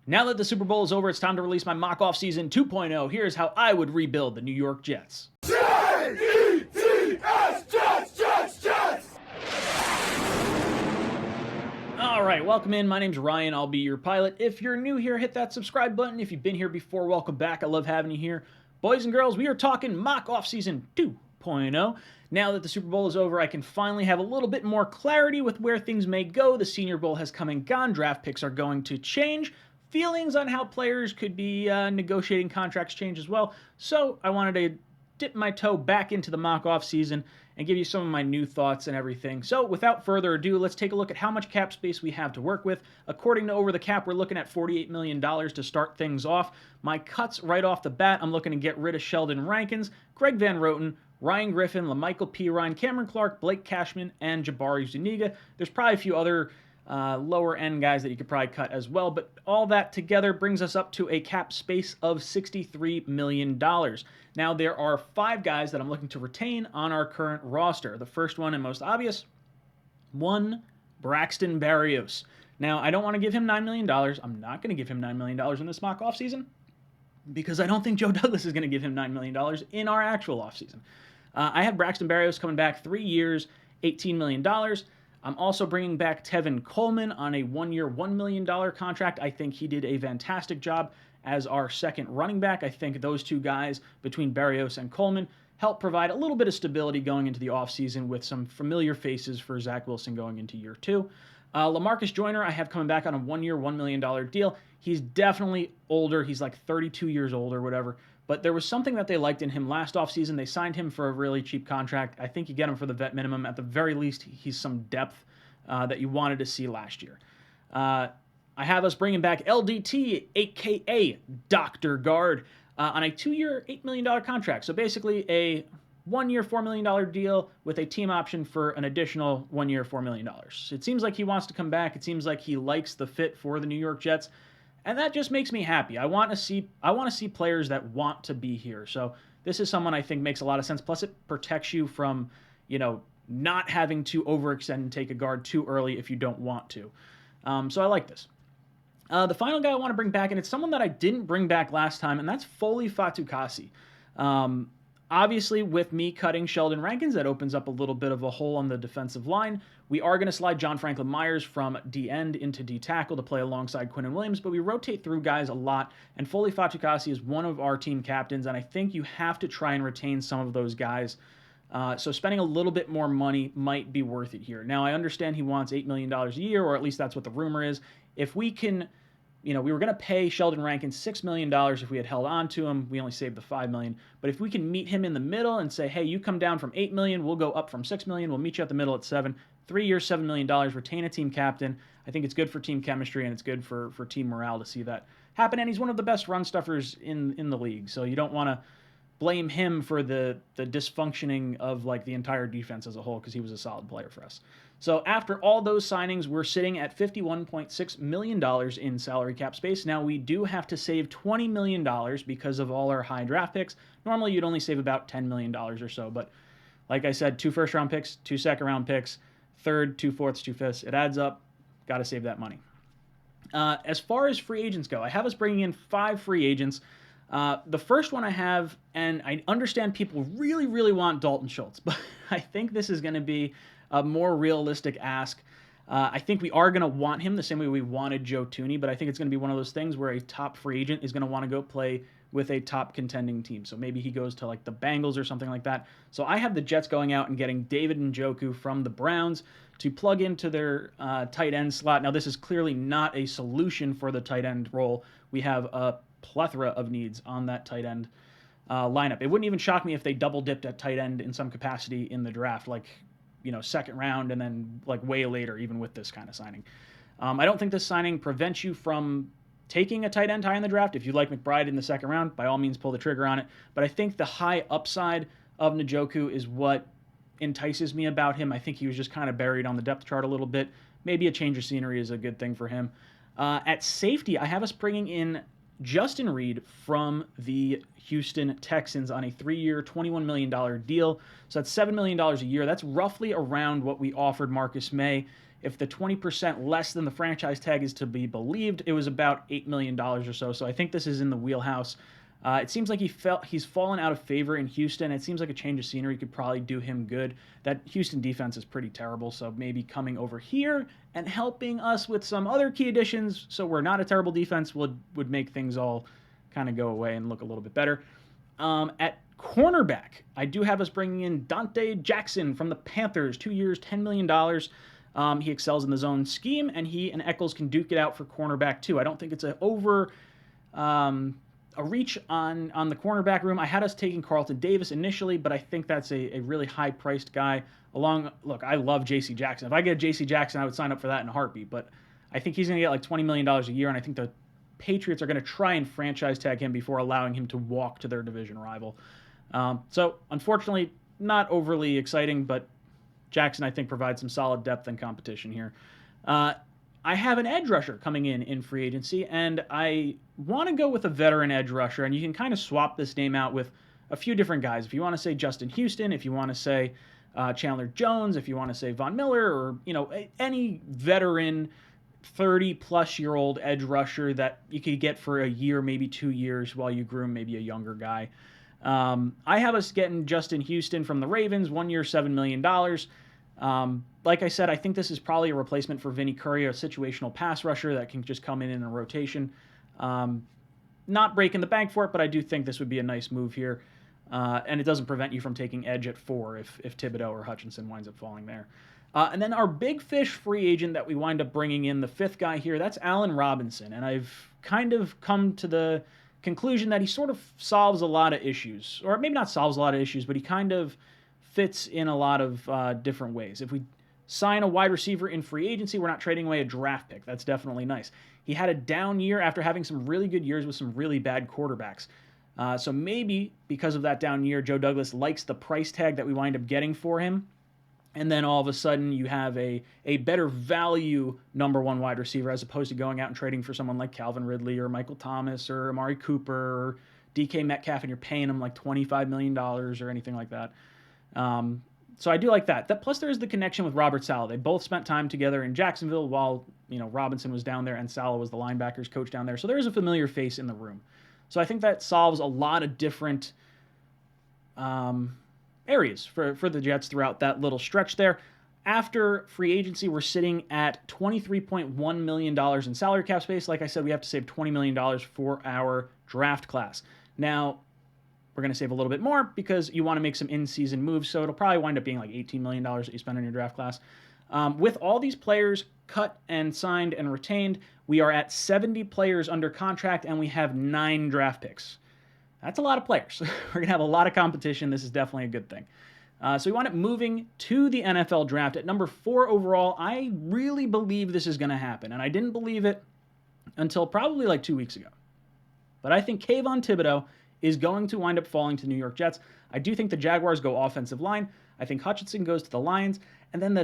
Now that the Super Bowl is over, it's time to release my mock off season 2.0. Here's how I would rebuild the New York Jets. Jets, Jets! All right, welcome in. My name's Ryan. I'll be your pilot. If you're new here, hit that subscribe button. If you've been here before, welcome back. I love having you here. Boys and girls, we are talking mock off season 2.0. Now that the Super Bowl is over, I can finally have a little bit more clarity with where things may go. The Senior Bowl has come and gone. Draft picks are going to change. Feelings on how players could be negotiating contracts change as well. So I wanted to dip my toe back into the mock off season and give you some of my new thoughts and everything. So without further ado, let's take a look at how much cap space we have to work with. According to Over the Cap, we're looking at $48 million to start things off. My cuts right off the bat, I'm looking to get rid of Sheldon Rankins, Greg Van Roten, Ryan Griffin, LaMichael Pirine, Cameron Clark, Blake Cashman, and Jabari Zuniga. There's probably a few other lower end guys that you could probably cut as well, but all that together brings us up to a cap space of $63 million. Now there are 5 guys that I'm looking to retain on our current roster. The first one and most obvious, one, BRAXTON BERRIOS. Now I don't want to give him $9 million. I'm not going to give him $9 million in this mock offseason because I don't think Joe Douglas is going to give him $9 million in our actual offseason. I had BRAXTON BERRIOS coming back 3 years, $18 million. I'm also bringing back Tevin Coleman on a 1-year, $1 million contract. I think he did a fantastic job as our second running back. I think those two guys, between Berrios and Coleman, help provide a little bit of stability going into the offseason with some familiar faces for Zach Wilson going into year 2. LAMARCUS JOYNER, I have coming back on a 1-year, $1 million deal. He's definitely older. He's like 32 years old or whatever. But there was something that they liked in him last offseason. They signed him for a really cheap contract. I think you get him for the vet minimum. At the very least, he's some depth that you wanted to see last year. I have us bringing back LDT, a.k.a. Dr. Guard, on a 2-year, $8 million contract. So basically a 1-year, $4 million deal with a team option for an additional 1-year, $4 million. It seems like he wants to come back. It seems like he likes the fit for the New York Jets. And that just makes me happy. I want to see players that want to be here. So this is someone I think makes a lot of sense. Plus, it protects you from, not having to overextend and take a guard too early if you don't want to. So I like this. The final guy I want to bring back, and it's someone that I didn't bring back last time, and that's Foley Fatukasi. Obviously, with me cutting Sheldon Rankins, that opens up a little bit of a hole on the defensive line. We are going to slide John Franklin Myers from D-end into D-tackle to play alongside Quinnen Williams, but we rotate through guys a lot, and Foley Fatukasi is one of our team captains, and I think you have to try and retain some of those guys. So spending a little bit more money might be worth it here. Now, I understand he wants $8 million a year, or at least that's what the rumor is. If we can... we were going to pay Sheldon Rankins $6 million if we had held on to him. We only saved the $5 million. But if we can meet him in the middle and say, hey, you come down from $8 million, we'll go up from $6 million, we'll meet you at the middle at 7, 3 years, $7 million, retain a team captain. I think it's good for team chemistry and it's good for team morale to see that happen. And he's one of the best run stuffers in the league. So you don't want to blame him for the dysfunctioning of like the entire defense as a whole because he was a solid player for us. So after all those signings, we're sitting at $51.6 million in salary cap space. Now, we do have to save $20 million because of all our high draft picks. Normally, you'd only save about $10 million or so. But like I said, 2 first-round picks, 2 second-round picks, third, 2 fourths, 2 fifths. It adds up. Got to save that money. As far as free agents go, I have us bringing in 5 free agents. The first one I have, and I understand people really, really want Dalton Schultz, but I think this is going to be a more realistic ask. I think we are going to want him the same way we wanted Joe Thuney, but I think it's going to be one of those things where a top free agent is going to want to go play with a top contending team. So maybe he goes to like the Bengals or something like that. So I have the Jets going out and getting David NJOKU from the Browns to plug into their tight end slot. Now, this is clearly not a solution for the tight end role. We have a plethora of needs on that tight end lineup. It wouldn't even shock me if they double dipped at tight end in some capacity in the draft, like, second round and then like way later, even with this kind of signing. I don't think this signing prevents you from taking a tight end high in the draft. If you like McBride in the second round, by all means pull the trigger on it. But I think the high upside of NJOKU is what entices me about him. I think he was just kind of buried on the depth chart a little bit. Maybe a change of scenery is a good thing for him. At safety, I have us bringing in Justin Reid from the Houston Texans on a 3-year, $21 million deal. So that's $7 million a year. That's roughly around what we offered Marcus May If the 20% less than the franchise tag is to be believed, it was about $8 million or so. So I think this is in the wheelhouse. It seems like he's fallen out of favor in Houston. It seems like a change of scenery could probably do him good. That Houston defense is pretty terrible, so maybe coming over here and helping us with some other key additions so we're not a terrible defense would make things all kind of go away and look a little bit better. At cornerback, I do have us bringing in Donte Jackson from the Panthers, 2 years, $10 million. He excels in the zone scheme, and he and Eccles can duke it out for cornerback too. I don't think it's a reach on the cornerback room. I had us taking Carlton Davis initially, but I think that's a really high-priced guy. Look, I love J.C. Jackson. If I get J.C. Jackson, I would sign up for that in a heartbeat, but I think he's going to get like $20 million a year, and I think the Patriots are going to try and franchise tag him before allowing him to walk to their division rival. So, unfortunately, not overly exciting, but Jackson, I think, provides some solid depth and competition here. I have an edge rusher coming in free agency, and I want to go with a veteran edge rusher, and you can kind of swap this name out with a few different guys. If you want to say Justin Houston, if you want to say Chandler Jones, if you want to say Von Miller, or any veteran 30-plus-year-old edge rusher that you could get for a year, maybe 2 years, while you groom maybe a younger guy. I have us getting Justin Houston from the Ravens, 1 year, $7 million. Like I said, I think this is probably a replacement for Vinny Curry, a situational pass rusher that can just come in a rotation. Not breaking the bank for it, but I do think this would be a nice move here. And it doesn't prevent you from taking edge at 4 if THIBODEAUX or Hutchinson winds up falling there. And then our big fish free agent that we wind up bringing in, the 5th guy here, that's Allen Robinson. And I've kind of come to the conclusion that he sort of solves a lot of issues. Or maybe not solves a lot of issues, but he kind of fits in a lot of different ways. If we sign a wide receiver in free agency, we're not trading away a draft pick. That's definitely nice. He had a down year after having some really good years with some really bad quarterbacks. So maybe because of that down year, Joe Douglas likes the price tag that we wind up getting for him. And then all of a sudden you have a better value number 1 wide receiver as opposed to going out and trading for someone like Calvin Ridley or Michael Thomas or Amari Cooper or DK Metcalf, and you're paying him like $25 million or anything like that. So I do like that. Plus there's the connection with Robert Saleh. They both spent time together in Jacksonville while Robinson was down there and Saleh was the linebackers coach down there. So there is a familiar face in the room. So I think that solves a lot of different areas for the Jets throughout that little stretch there. After free agency, we're sitting at $23.1 million in salary cap space. Like I said, we have to save $20 million for our draft class. Now, we're going to save a little bit more because you want to make some in-season moves, so it'll probably wind up being like $18 million that you spend on your draft class. With all these players cut and signed and retained, we are at 70 players under contract, and we have 9 draft picks. That's a lot of players. We're going to have a lot of competition. This is definitely a good thing. So we wind up moving to the NFL draft at number 4 overall. I really believe this is going to happen, and I didn't believe it until probably like 2 weeks ago. But I think KAYVON THIBODEAUX is going to wind up falling to New York Jets. I do think the Jaguars go offensive line. I think Hutchinson goes to the Lions. And then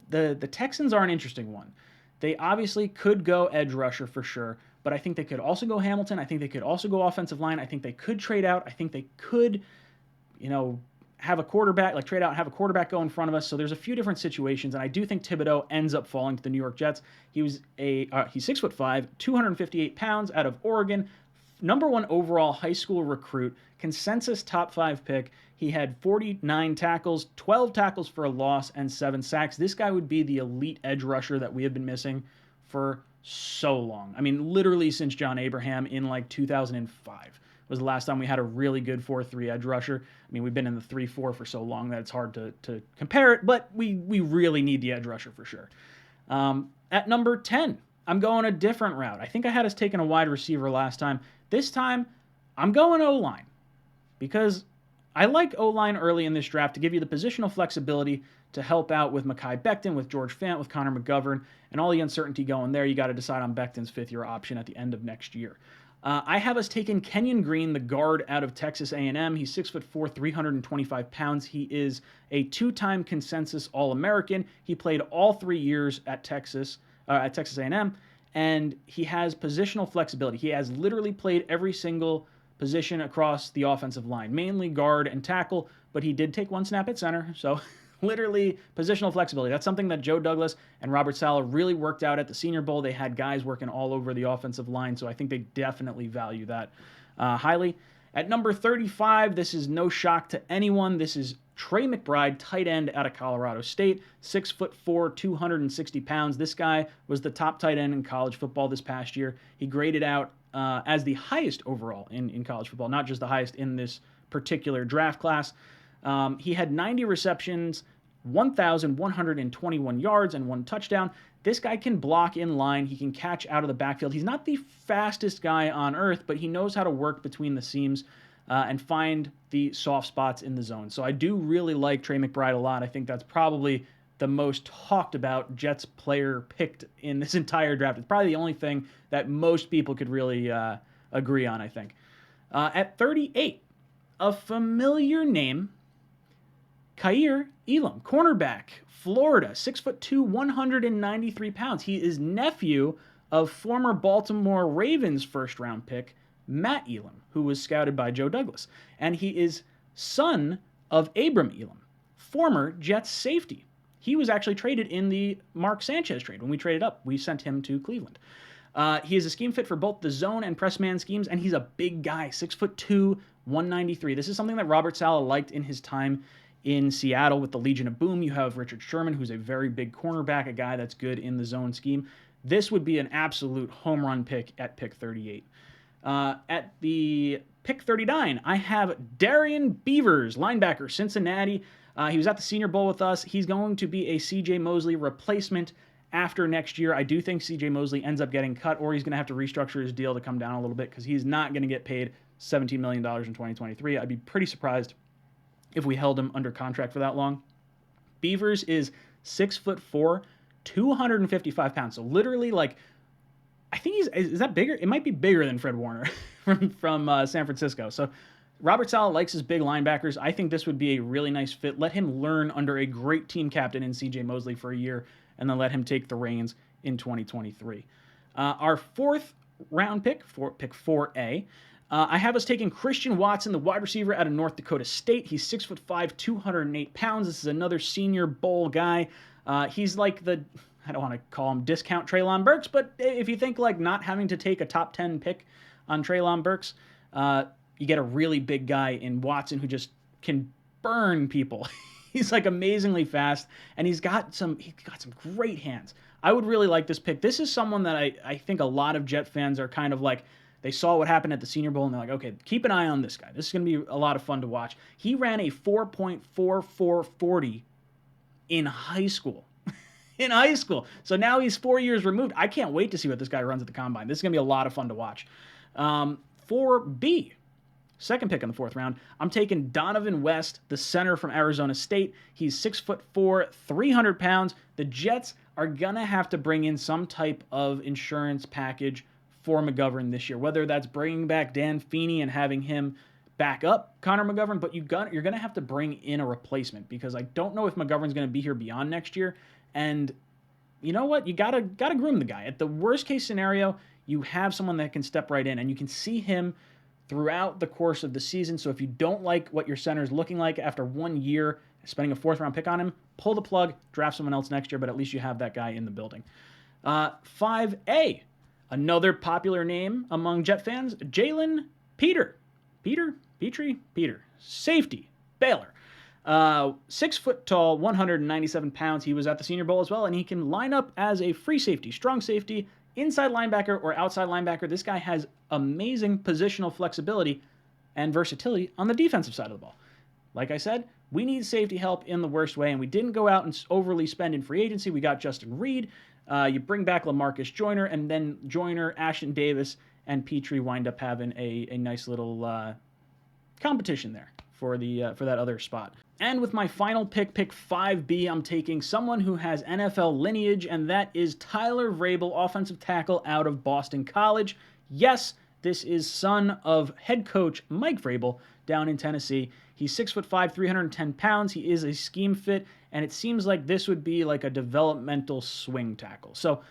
the Texans are an interesting one. They obviously could go edge rusher for sure, but I think they could also go Hamilton. I think they could also go offensive line. I think they could trade out. I think they could, have a quarterback, like trade out and have a quarterback go in front of us. So there's a few different situations, and I do think THIBODEAUX ends up falling to the New York Jets. He's 6'5", 258 pounds, out of Oregon, number 1 overall high school recruit, consensus top 5 pick. He had 49 tackles, 12 tackles for a loss, and 7 sacks. This guy would be the elite edge rusher that we have been missing for so long. I mean, literally since John Abraham in like 2005 was the last time we had a really good 4-3 edge rusher. I mean, we've been in the 3-4 for so long that it's hard to compare it, but we really need the edge rusher for sure. At number 10, I'm going a different route. I think I had us taking a wide receiver last time. This time, I'm going O-line because I like O-line early in this draft to give you the positional flexibility to help out with Mekhi Becton, with George Fant, with Connor McGovern, and all the uncertainty going there. You got to decide on Becton's 5th-year option at the end of next year. I have us taking Kenyon Green, the guard out of Texas A&M. He's 6'4", 325 pounds. He is a 2-time consensus All-American. He played all 3 years at Texas A&M, and he has positional flexibility. He has literally played every single position across the offensive line, mainly guard and tackle, but he did take 1 snap at center, so Literally positional flexibility. That's something that Joe Douglas and Robert Saleh really worked out at the Senior Bowl. They had guys working all over the offensive line, so I think they definitely value that highly. At number 35, this is no shock to anyone. This is Trey McBride, tight end out of Colorado State, 6'4", 260 pounds. This guy was the top tight end in college football this past year. He graded out as the highest overall in college football, not just the highest in this particular draft class. He had 90 receptions, 1,121 yards, and 1 touchdown. This guy can block in line. He can catch out of the backfield. He's not the fastest guy on earth, but he knows how to work between the seams and find the soft spots in the zone. So I do really like Trey McBride a lot. I think that's probably the most talked about Jets player picked in this entire draft. It's probably the only thing that most people could really agree on, I think. At 38, a familiar name, Kaiir Elam, cornerback, Florida, 6'2", 193 pounds. He is nephew of former Baltimore Ravens first-round pick, Matt Elam, who was scouted by Joe Douglas. And he is son of Abram Elam, former Jets safety. He was actually traded in the Mark Sanchez trade. When we traded up, we sent him to Cleveland. He is a scheme fit for both the zone and press man schemes, and he's a big guy, 6'2", 193. This is something that Robert Saleh liked in his time in Seattle with the Legion of Boom. You have Richard Sherman, who's a very big cornerback, a guy that's good in the zone scheme. This would be an absolute home run pick at pick 38. At the pick 39, I have Darian Beavers, linebacker, Cincinnati. He was at the Senior Bowl with us. He's going to be a C.J. Mosley replacement after next year. I do think C.J. Mosley ends up getting cut, or he's going to have to restructure his deal to come down a little bit because he's not going to get paid $17 million in 2023. I'd be pretty surprised if we held him under contract for that long. Beavers is 6'4", 255 pounds. So literally, like, I think is that bigger? It might be bigger than Fred Warner from San Francisco. So Robert Saleh likes his big linebackers. I think this would be a really nice fit. Let him learn under a great team captain in C.J. Mosley for a year, and then let him take the reins in 2023. Our 4th round pick, pick 4A, I have us taking Christian Watson, the wide receiver out of North Dakota State. He's 6'5", 208 pounds. This is another Senior Bowl guy. He's like the, I don't want to call him discount Treylon Burks, but if you think like not having to take a top 10 pick on Treylon Burks, you get a really big guy in Watson who just can burn people. He's like amazingly fast, and he's got some great hands. I would really like this pick. This is someone that I think a lot of Jet fans are kind of like, they saw what happened at the Senior Bowl, and they're like, okay, keep an eye on this guy. This is going to be a lot of fun to watch. He ran a 4.4440 in high school. In high school. So now he's 4 years removed. I can't wait to see what this guy runs at the Combine. This is going to be a lot of fun to watch. 4B, second pick in the 4th round, I'm taking Donovan West, the center from Arizona State. He's 6'4", 300 pounds. The Jets are going to have to bring in some type of insurance package for McGovern this year, whether that's bringing back Dan Feeney and having him back up Connor McGovern, but you're going to have to bring in a replacement because I don't know if McGovern's going to be here beyond next year. And you know what? You gotta groom the guy. At the worst case scenario, you have someone that can step right in, and you can see him throughout the course of the season. So if you don't like what your center is looking like after 1 year, spending a 4th round pick on him, pull the plug, draft someone else next year, but at least you have that guy in the building. 5A, another popular name among Jet fans, JALEN PITRE, safety, Baylor. 6 foot tall, 197 pounds. He was at the Senior Bowl as well, and he can line up as a free safety, strong safety, inside linebacker, or outside linebacker. This guy has amazing positional flexibility and versatility on the defensive side of the ball. Like I said, we need safety help in the worst way, and we didn't go out and overly spend in free agency. We got Justin Reed. You bring back LaMarcus Joyner, and then Joyner, Ashton Davis, and PITRE wind up having a nice little competition there for that other spot. And with my final pick, pick 5B, I'm taking someone who has NFL lineage, and that is Tyler Vrabel, offensive tackle out of Boston College. Yes, this is son of head coach Mike Vrabel down in Tennessee. He's 6'5", 310 pounds. He is a scheme fit, and it seems like this would be like a developmental swing tackle. So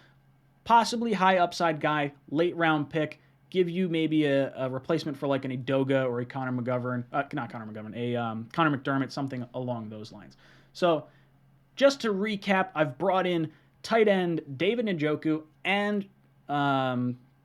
possibly high upside guy, late round pick, give you maybe a replacement for like an Edoga or a Connor McGovern, a Connor McDermott, something along those lines. So Just to recap, I've brought in tight end David NJOKU and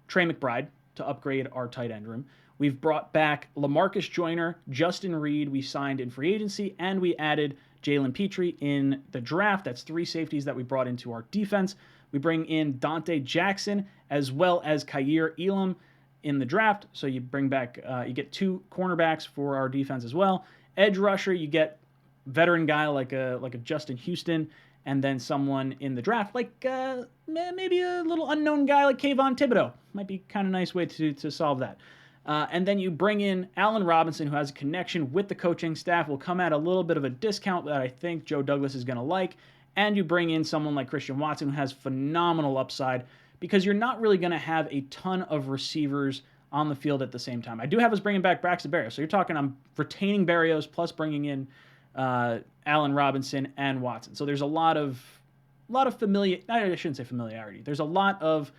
Trey McBride to upgrade our tight end room. We've brought back LAMARCUS JOYNER, Justin Reed we signed in free agency, and we added JALEN PITRE in the draft. That's 3 safeties that we brought into our defense. We bring in DONTE Jackson as well as Kaiir Elam in the draft. So you bring back, you get 2 cornerbacks for our defense as well. Edge rusher, you get veteran guy like a Justin Houston, and then someone in the draft like maybe a little unknown guy like KAYVON THIBODEAUX. Might be kind of nice way to solve that. And then you bring in Allen Robinson, who has a connection with the coaching staff, will come at a little bit of a discount that I think Joe Douglas is going to like. And you bring in someone like Christian Watson, who has phenomenal upside, because you're not really going to have a ton of receivers on the field at the same time. I do have us bringing back BRAXTON BERRIOS. So you're talking I'm retaining BERRIOS plus bringing in Allen Robinson and Watson. So there's a lot of I shouldn't say familiarity. There's a lot of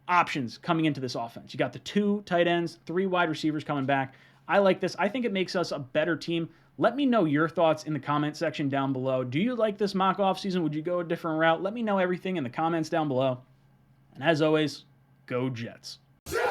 options coming into this offense. You got the 2 tight ends, 3 wide receivers coming back. I like this. I think it makes us a better team. Let me know your thoughts in the comment section down below. Do you like this mock offseason? Would you go a different route? Let me know everything in the comments down below. And as always, go Jets. Jets!